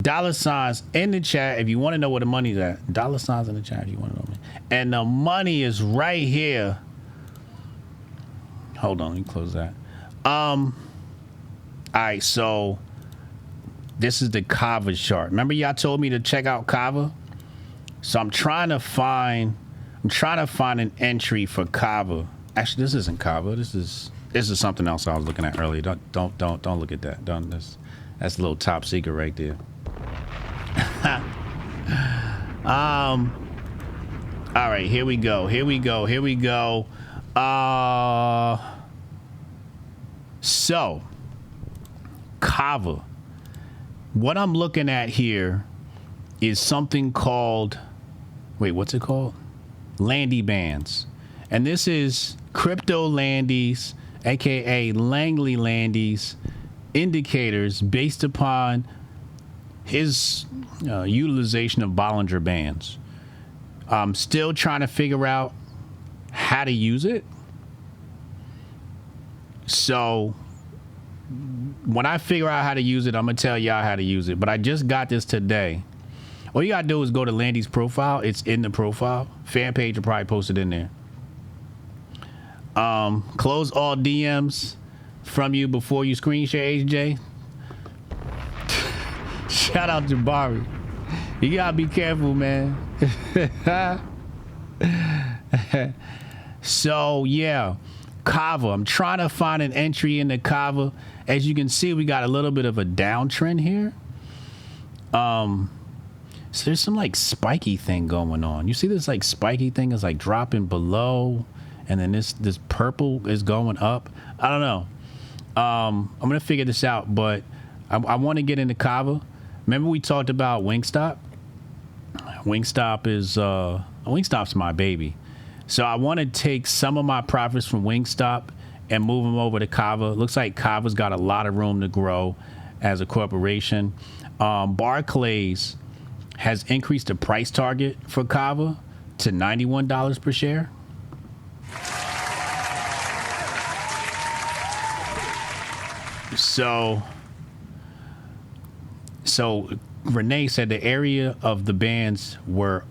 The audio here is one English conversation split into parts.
Dollar signs in the chat if you want to know where the money's at. Dollar signs in the chat if you want to know. And the money is right here. Hold on, let me close that. All right, so this is the Kava chart. Remember y'all told me to check out Kava? So I'm trying to find an entry for Kava. Actually, this isn't Kava. This is something else I was looking at earlier. Don't look at that. That's a little top secret right there. All right, here we go. So Kava, what I'm looking at here is something called, what's it called? Landy bands. And this is crypto Landies, aka Langley Landies indicators based upon his utilization of Bollinger Bands. I'm still trying to figure out how to use it. So when I figure out how to use it, I'm going to tell y'all how to use it. But I just got this today. All you got to do is go to Landy's profile. It's in the profile. Fan page will probably post it in there. Close all DMs from you before you screen share, HJ. Shout out to Barry. You gotta be careful, man. So yeah, Kava. I'm trying to find an entry into Kava. As you can see, we got a little bit of a downtrend here. So there's some like spiky thing going on. You see this like spiky thing is like dropping below, and then this purple is going up. I don't know. I'm gonna figure this out, but I want to get into Kava. Remember we talked about Wingstop? Wingstop's my baby. So I want to take some of my profits from Wingstop and move them over to Kava. Looks like Kava's got a lot of room to grow as a corporation. Barclays has increased the price target for Kava to $91 per share. So Renee said the area of the bands where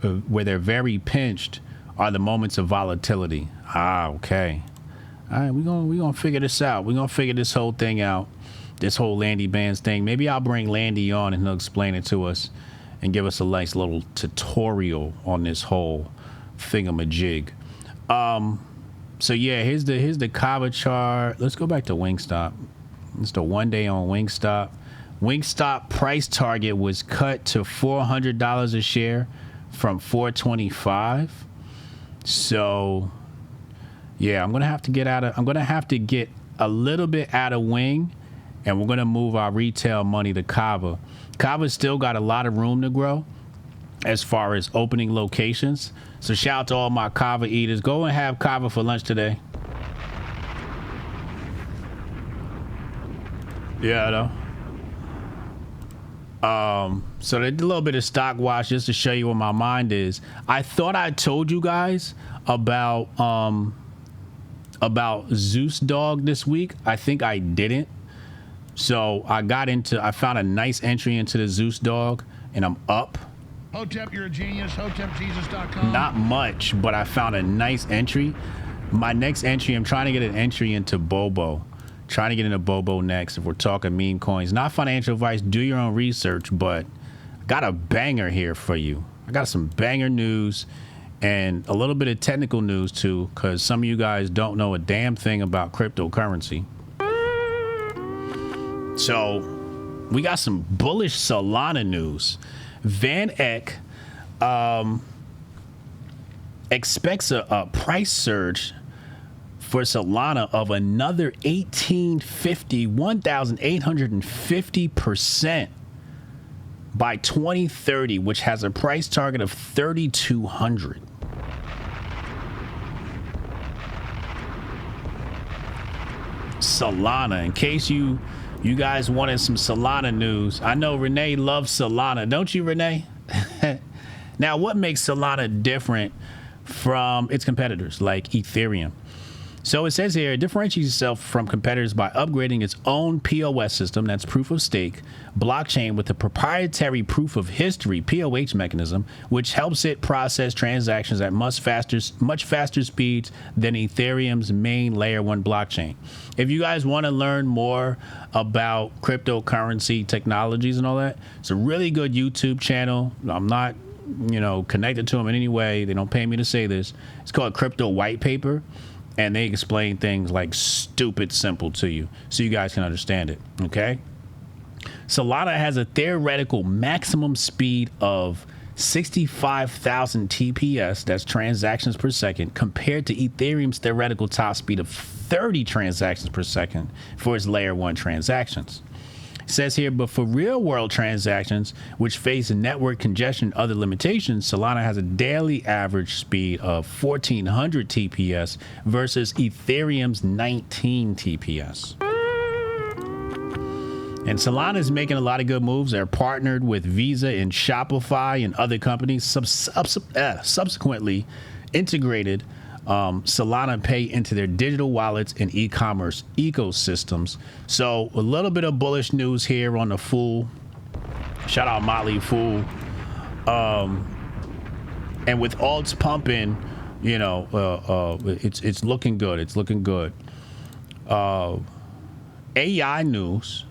they're very pinched are the moments of volatility. Okay. All right, we're gonna figure this out. We're gonna figure this whole thing out, this whole Landy bands thing. Maybe I'll bring Landy on and he'll explain it to us and give us a nice little tutorial on this whole thingamajig. So yeah, here's the Kava chart. Let's go back to Wingstop. It's the 1 day on Wingstop. Wingstop price target was cut to $400 a share from $425. So yeah, I'm gonna have to get a little bit out of Wing, and we're gonna move our retail money to Kava. Kava's still got a lot of room to grow as far as opening locations. So shout out to all my Kava eaters. Go and have Kava for lunch today. Yeah, I know. So they did a little bit of stock watch just to show you what my mind is. I thought I told you guys about Zeus Dog this week. I think I didn't. So I found a nice entry into the Zeus Dog, and I'm up. Hotep, you're a genius. HotepJesus.com. Not much, but I found a nice entry. My next entry, I'm trying to get an entry into Bobo. Trying to get into Bobo next if we're talking meme coins. Not financial advice, do your own research, but I got a banger here for you. I got some banger news and a little bit of technical news too, because some of you guys don't know a damn thing about cryptocurrency. So we got some bullish Solana news. Van Eck expects a price surge for Solana of another 1,850% by 2030, which has a price target of 3,200. Solana, in case you guys wanted some Solana news. I know Renee loves Solana, don't you, Renee? Now, what makes Solana different from its competitors like Ethereum? So it says here, it differentiates itself from competitors by upgrading its own POS system, that's proof of stake, blockchain with a proprietary proof of history, POH mechanism, which helps it process transactions at much faster speeds than Ethereum's main layer 1 blockchain. If you guys want to learn more about cryptocurrency technologies and all that, it's a really good YouTube channel. I'm not, connected to them in any way. They don't pay me to say this. It's called Crypto White Paper. And they explain things like stupid simple to you so you guys can understand it, okay? Solana has a theoretical maximum speed of 65,000 TPS, that's transactions per second, compared to Ethereum's theoretical top speed of 30 transactions per second for its layer 1 transactions. It says here, but for real world transactions, which face network congestion and other limitations, Solana has a daily average speed of 1400 TPS versus Ethereum's 19 TPS. And Solana is making a lot of good moves. They're partnered with Visa and Shopify and other companies, subsequently integrated Solana Pay into their digital wallets and e-commerce ecosystems. So a little bit of bullish news here on the Fool. Shout out Motley Fool. And with alts pumping, it's looking good. It's looking good. AI news.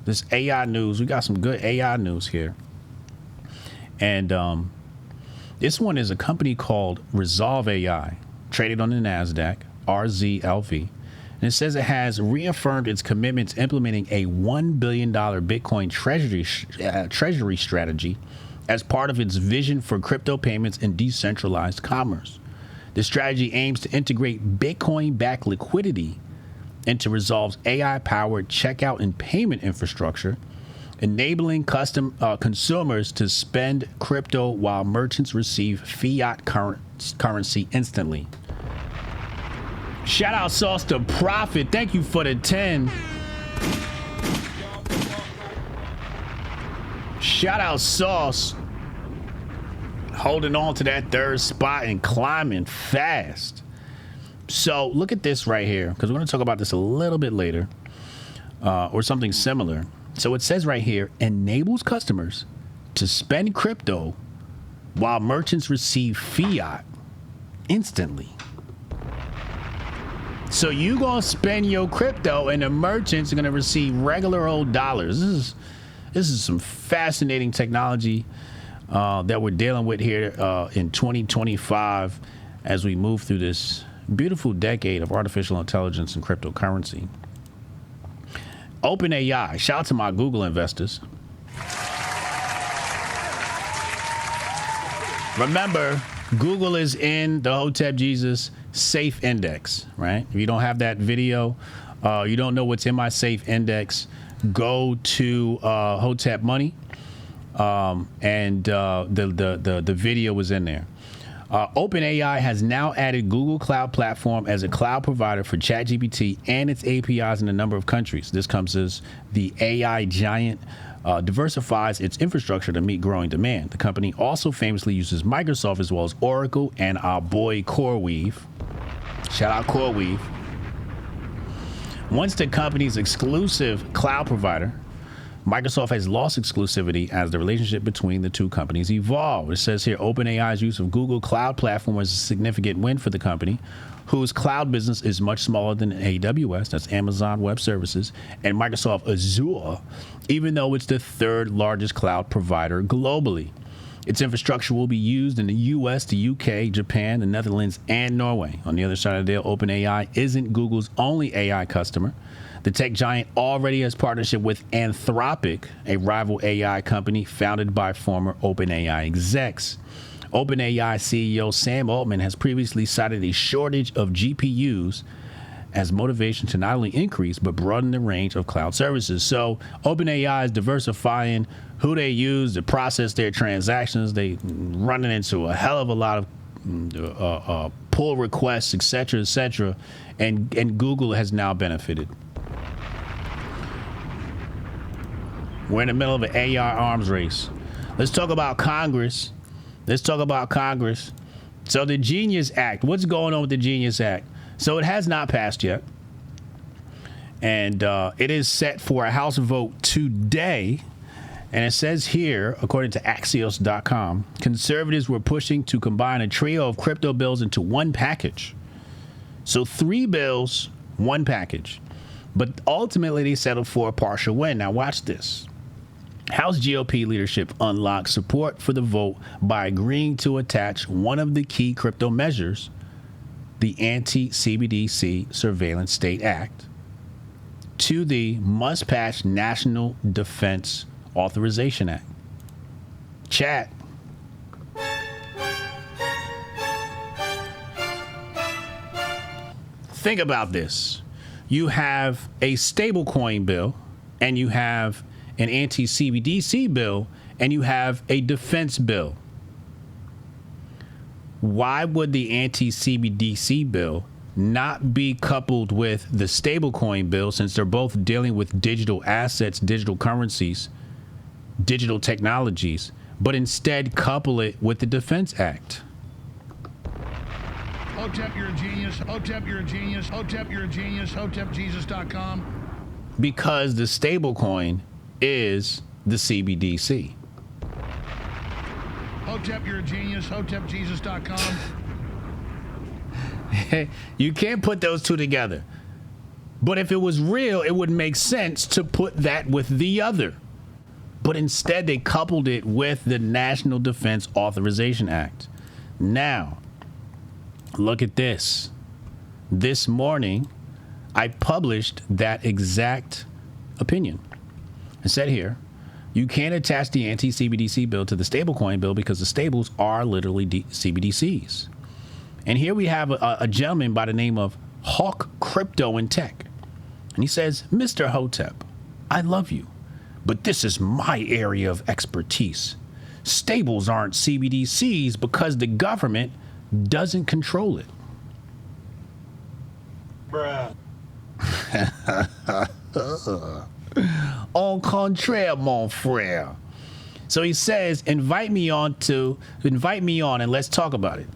This AI news, we got some good AI news here. And this one is a company called ResolveAI, traded on the NASDAQ, RZLV. And it says it has reaffirmed its commitment to implementing a $1 billion Bitcoin treasury strategy as part of its vision for crypto payments and decentralized commerce. The strategy aims to integrate Bitcoin-backed liquidity into Resolve's AI-powered checkout and payment infrastructure, enabling consumers to spend crypto while merchants receive fiat currency instantly. Shout out Sauce to Profit. Thank you for the 10. Shout out Sauce. Holding on to that third spot and climbing fast. So look at this right here, because we're going to talk about this a little bit later, or something similar. So it says right here, enables customers to spend crypto while merchants receive fiat instantly. So you gonna spend your crypto and the merchants are gonna receive regular old dollars. This is some fascinating technology that we're dealing with here in 2025 as we move through this beautiful decade of artificial intelligence and cryptocurrency. OpenAI, shout out to my Google investors. Remember, Google is in the Hotep Jesus Safe Index, right? If you don't have that video, you don't know what's in my Safe Index, go to Hotep Money, and the video was in there. OpenAI has now added Google Cloud Platform as a cloud provider for ChatGPT and its APIs in a number of countries. This comes as the AI giant diversifies its infrastructure to meet growing demand. The company also famously uses Microsoft as well as Oracle and our boy CoreWeave. Shout out CoreWeave. Once the company's exclusive cloud provider, Microsoft has lost exclusivity as the relationship between the two companies evolved. It says here, OpenAI's use of Google Cloud Platform is a significant win for the company, whose cloud business is much smaller than AWS, that's Amazon Web Services, and Microsoft Azure, even though it's the third largest cloud provider globally. Its infrastructure will be used in the US, the UK, Japan, the Netherlands, and Norway. On the other side of the deal, OpenAI isn't Google's only AI customer. The tech giant already has partnership with Anthropic, a rival AI company founded by former OpenAI execs. OpenAI CEO Sam Altman has previously cited a shortage of GPUs as motivation to not only increase but broaden the range of cloud services. So OpenAI is diversifying who they use to process their transactions. They running into a hell of a lot of pull requests, etc., and Google has now benefited. We're in the middle of an AI arms race. Let's talk about Congress. So the Genius Act, what's going on with the Genius Act? So it has not passed yet. And it is set for a House vote today. And it says here, according to Axios.com, conservatives were pushing to combine a trio of crypto bills into one package. So 3 bills, one package. But ultimately, they settled for a partial win. Now, watch this. House GOP leadership unlocked support for the vote by agreeing to attach one of the key crypto measures, the Anti-CBDC Surveillance State Act, to the must-pass National Defense Authorization Act. Chat. Think about this. You have a stablecoin bill, and you have an anti-CBDC bill, and you have a defense bill. Why would the anti-CBDC bill not be coupled with the stablecoin bill, since they're both dealing with digital assets, digital currencies, digital technologies, but instead couple it with the Defense Act? Hotep, you're a genius. Hotep, you're a genius. Hotep, you're a genius. HotepJesus.com. Because the stablecoin is the CBDC. Hotep, you're a genius. HotepJesus.com. You can't put those two together. But if it was real, it would make sense to put that with the other. But instead, they coupled it with the National Defense Authorization Act. Now, look at this. This morning, I published that exact opinion. It said here, you can't attach the anti-CBDC bill to the stablecoin bill because the stables are literally CBDCs. And here we have a gentleman by the name of Hawk Crypto and Tech. And he says, Mr. Hotep, I love you, but this is my area of expertise. Stables aren't CBDCs because the government doesn't control it. Bruh. Au contraire, mon frère. So he says, invite me on and let's talk about it.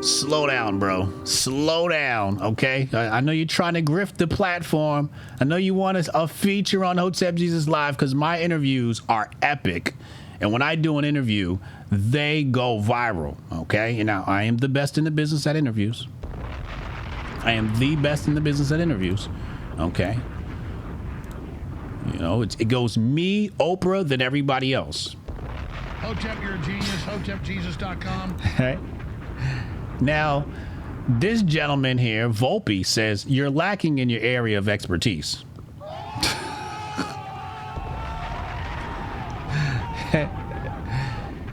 Slow down, bro. Slow down, okay? I know you're trying to grift the platform. I know you want a feature on Hotep Jesus Live because my interviews are epic. And when I do an interview, they go viral, okay? And now, I am the best in the business at interviews. I am the best in the business at interviews, okay? You know, it goes me, Oprah, then everybody else. Hotep, you're a genius. HotepJesus.com. Okay. Now, this gentleman here, Volpe, says you're lacking in your area of expertise.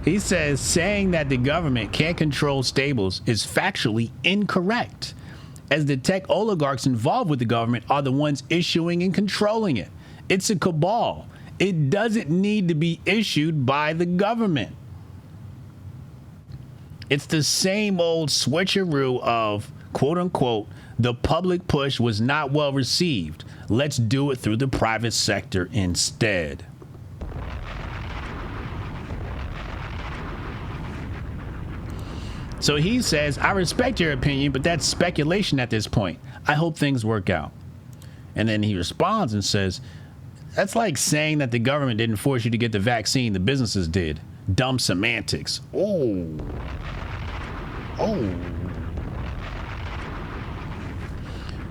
He says saying that the government can't control stables is factually incorrect, as the tech oligarchs involved with the government are the ones issuing and controlling it. It's a cabal. It doesn't need to be issued by the government. It's the same old switcheroo of, quote unquote, the public push was not well received. Let's do it through the private sector instead. So he says, I respect your opinion, but that's speculation at this point. I hope things work out. And then he responds and says, that's like saying that the government didn't force you to get the vaccine, the businesses did. Dumb semantics. Oh.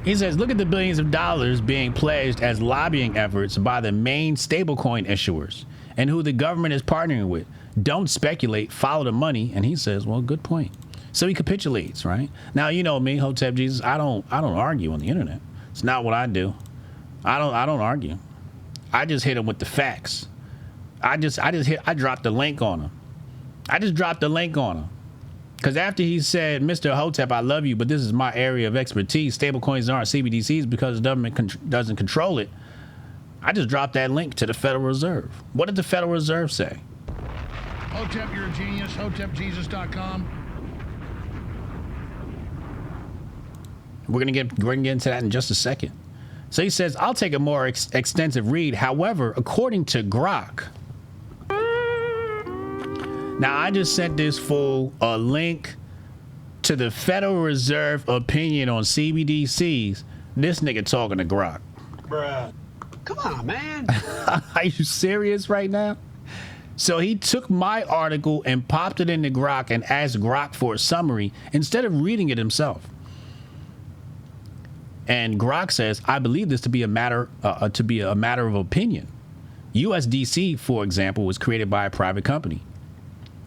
He says, look at the billions of dollars being pledged as lobbying efforts by the main stablecoin issuers and who the government is partnering with. Don't speculate, follow the money. And he says, well, good point. So he capitulates, right? Now, you know me, Hotep Jesus, I don't argue on the internet. It's not what I do. I don't argue. I just hit him with the facts. I dropped the link on him. I just dropped the link on him. Because after he said, Mr. Hotep, I love you, but this is my area of expertise. Stablecoins aren't CBDCs because the government doesn't control it. I just dropped that link to the Federal Reserve. What did the Federal Reserve say? Hotep, you're a genius. HotepJesus.com. We're gonna get into that in just a second. So he says, I'll take a more extensive read. However, according to Grok, now I just sent this fool a link to the Federal Reserve opinion on CBDCs. This nigga talking to Grok. Bruh. Come on, man. Are you serious right now? So he took my article and popped it into Grok and asked Grok for a summary instead of reading it himself. And Grok says, I believe this to be a matter of opinion. USDC, for example, was created by a private company.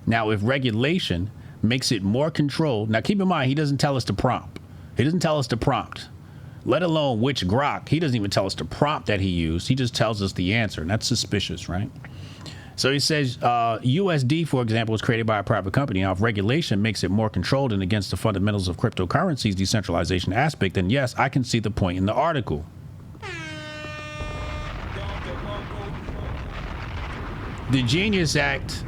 Now, if regulation makes it more controlled, now keep in mind, he doesn't tell us to prompt. He doesn't tell us to prompt, let alone which Grok. He doesn't even tell us the prompt that he used. He just tells us the answer, and that's suspicious, right? So he says USD, for example, was created by a private company. Now, if regulation makes it more controlled and against the fundamentals of cryptocurrencies decentralization aspect, then yes, I can see the point in the article. The Genius Act,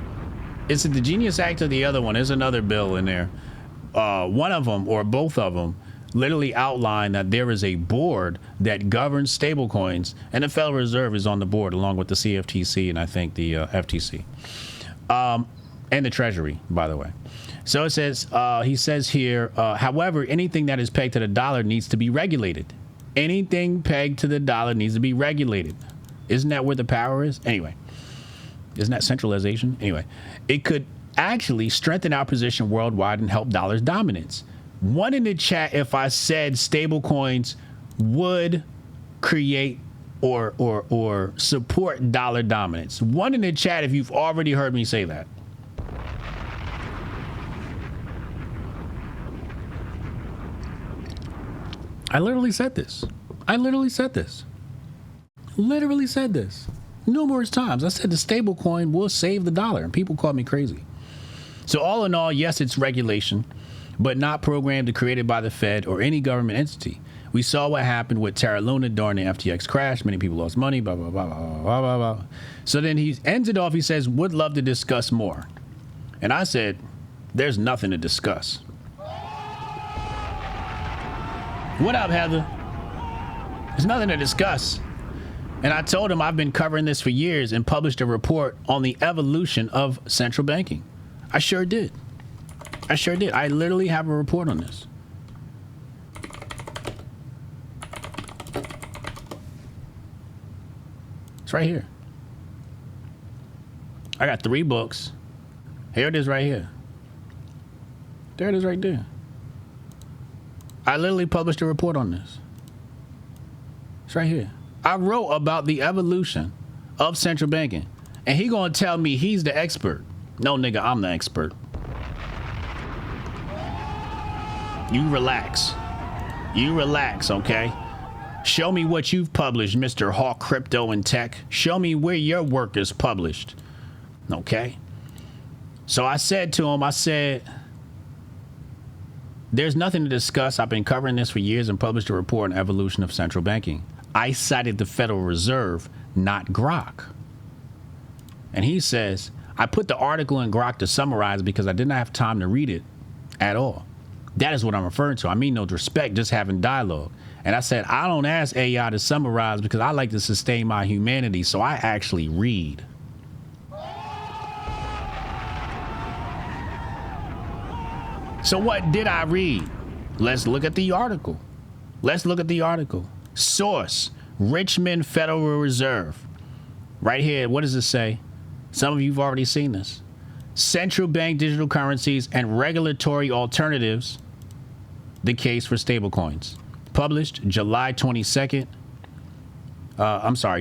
is it the Genius Act or the other one? There's another bill in there. One of them or both of them literally outline that there is a board that governs stablecoins, and the Federal Reserve is on the board along with the CFTC and I think the FTC and the Treasury, by the way. So it says, he says here, however, anything that is pegged to the dollar needs to be regulated. Anything pegged to the dollar needs to be regulated. Isn't that where the power is? Anyway, isn't that centralization? Anyway, it could actually strengthen our position worldwide and help dollar's dominance. One in the chat if I said stablecoins would create or support dollar dominance. One in the chat if you've already heard me say that. I literally said this. Literally said this numerous times. I said the stablecoin will save the dollar, and people called me crazy. So all in all, yes, it's regulation, but not programmed or created by the Fed or any government entity. We saw what happened with Terra Luna during the FTX crash. Many people lost money, blah, blah, blah, blah, blah, blah, blah. So then he ends it off. He says, would love to discuss more. And I said, there's nothing to discuss. What up, Heather? There's nothing to discuss. And I told him I've been covering this for years and published a report on the evolution of central banking. I sure did. I literally have a report on this. It's right here. I got 3 books. Here it is right here. There it is right there. I literally published a report on this. It's right here. I wrote about the evolution of central banking. And he gonna tell me he's the expert. No, nigga, I'm the expert. You relax. Okay? Show me what you've published, Mr. Hawk Crypto and Tech. Show me where your work is published. Okay? So I said to him, there's nothing to discuss. I've been covering this for years and published a report on evolution of central banking. I cited the Federal Reserve, not Grok. And he says, I put the article in Grok to summarize because I didn't have time to read it at all. That is what I'm referring to. I mean no respect, just having dialogue. And I said, I don't ask AI to summarize because I like to sustain my humanity, so I actually read. So what did I read? Let's look at the article. Source, Richmond Federal Reserve. Right here, what does it say? Some of you have already seen this. Central bank digital currencies and regulatory alternatives, the case for stablecoins. Published July 22nd.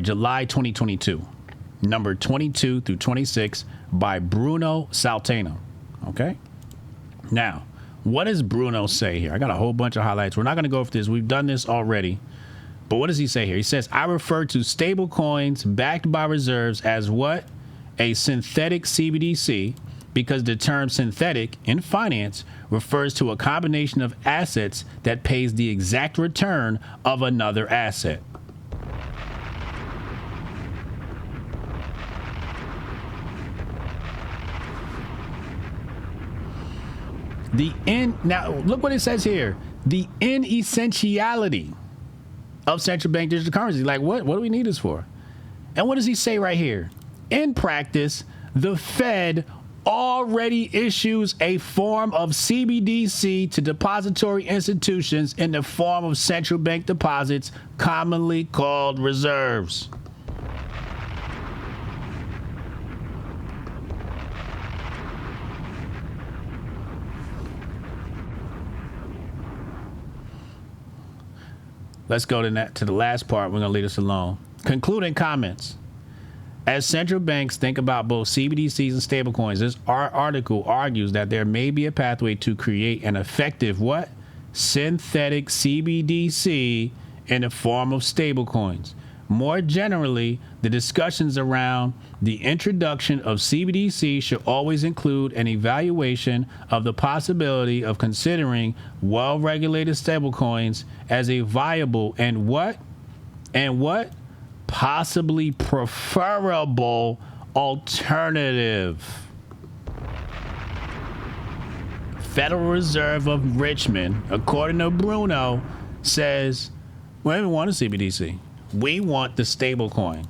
July 2022. Number 22 through 26 by Bruno Saltano. Okay? Now, what does Bruno say here? I got a whole bunch of highlights. We're not going to go over this. We've done this already. But what does he say here? He says, I refer to stable coins backed by reserves as what? A synthetic CBDC, because the term synthetic in finance refers to a combination of assets that pays the exact return of another asset. Now look what it says here. The inessentiality of central bank digital currency. Like what do we need this for? And what does he say right here? In practice, the Fed already issues a form of CBDC to depository institutions in the form of central bank deposits, commonly called reserves. Let's go to the last part. We're going to leave this alone. Concluding comments. As central banks think about both CBDCs and stablecoins, this article argues that there may be a pathway to create an effective what? Synthetic CBDC in the form of stablecoins. More generally, the discussions around the introduction of CBDC should always include an evaluation of the possibility of considering well-regulated stablecoins as a viable and what possibly preferable alternative. Federal Reserve of Richmond, according to Bruno, says, we don't want a CBDC. We want the stablecoin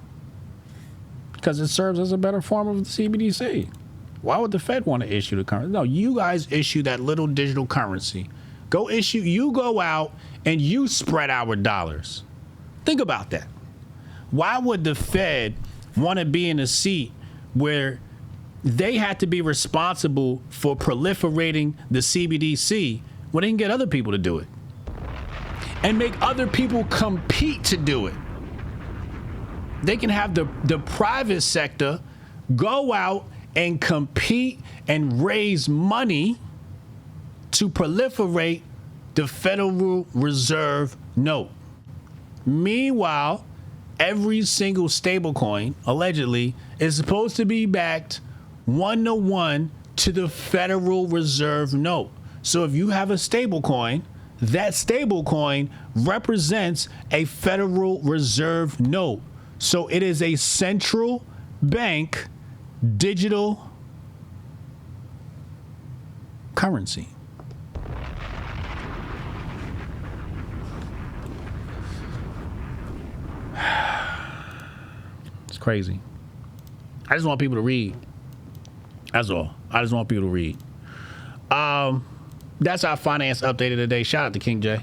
because it serves as a better form of the CBDC. Why would the Fed want to issue the currency? No, you guys issue that little digital currency. You go out and you spread our dollars. Think about that. Why would the Fed want to be in a seat where they had to be responsible for proliferating the CBDC when they can get other people to do it and make other people compete to do it? They can have the private sector go out and compete and raise money to proliferate the Federal Reserve note. Meanwhile, every single stablecoin, allegedly, is supposed to be backed 1-to-1 to the Federal Reserve note. So if you have a stablecoin, that stablecoin represents a Federal Reserve note. So it is a central bank digital currency. It's crazy. I just want people to read. That's all. I just want people to read. That's our finance update of the day. Shout out to King J.